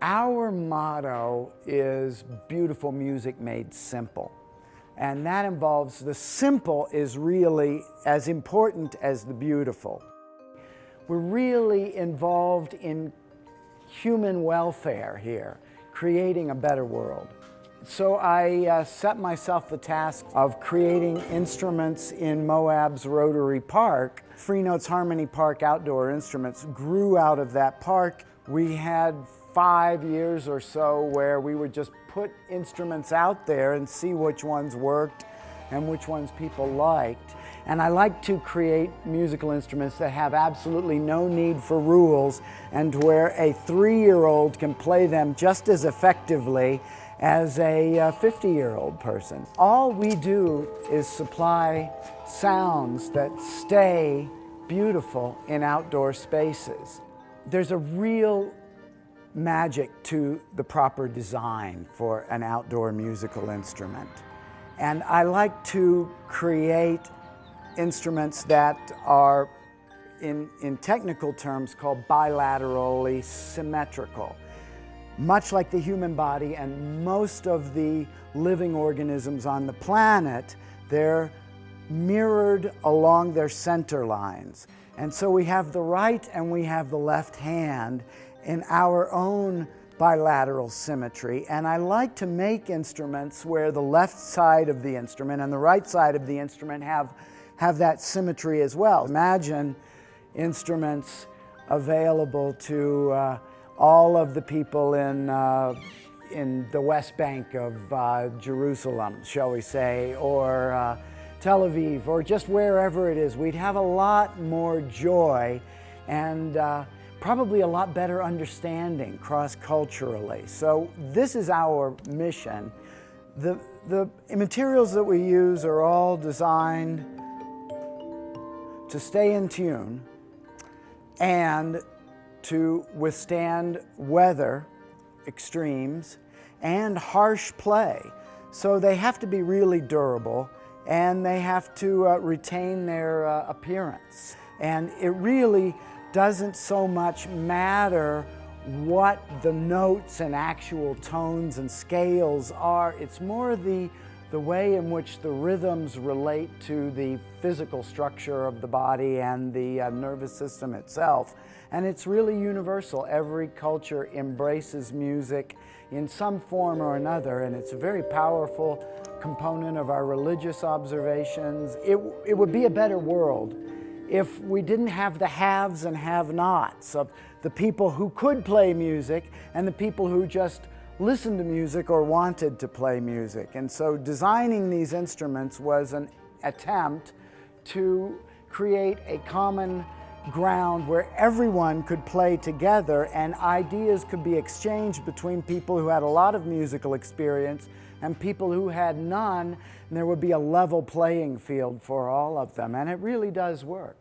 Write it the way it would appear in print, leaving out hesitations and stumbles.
Our motto is beautiful music made simple. And that involves the simple is really as important as the beautiful. We're really involved in human welfare here, creating a better world. So I set myself the task of creating instruments in Moab's Rotary Park. Free Notes Harmony Park Outdoor Instruments grew out of that park. We had 5 years or so where we would just put instruments out there and see which ones worked and which ones people liked. And I like to create musical instruments that have absolutely no need for rules and where a 3-year-old can play them just as effectively as a 50-year-old person. All we do is supply sounds that stay beautiful in outdoor spaces. There's a real magic to the proper design for an outdoor musical instrument. And I like to create instruments that are, in technical terms, called bilaterally symmetrical. Much like the human body and most of the living organisms on the planet, they're mirrored along their center lines. And so we have the right and we have the left hand in our own bilateral symmetry. And I like to make instruments where the left side of the instrument and the right side of the instrument have that symmetry as well. Imagine instruments available to all of the people in the West Bank of Jerusalem, shall we say, or Tel Aviv, or just wherever it is. We'd have a lot more joy and probably a lot better understanding cross-culturally. So this is our mission. The materials that we use are all designed to stay in tune and to withstand weather extremes and harsh play. So they have to be really durable and they have to retain their appearance. And it really doesn't so much matter what the notes and actual tones and scales are. It's more the way in which the rhythms relate to the physical structure of the body and the nervous system itself. And it's really universal. Every culture embraces music in some form or another, and it's a very powerful component of our religious observations. It would be a better world if we didn't have the haves and have-nots of the people who could play music and the people who just listened to music or wanted to play music. And so designing these instruments was an attempt to create a common ground where everyone could play together and ideas could be exchanged between people who had a lot of musical experience and people who had none, and there would be a level playing field for all of them. And it really does work.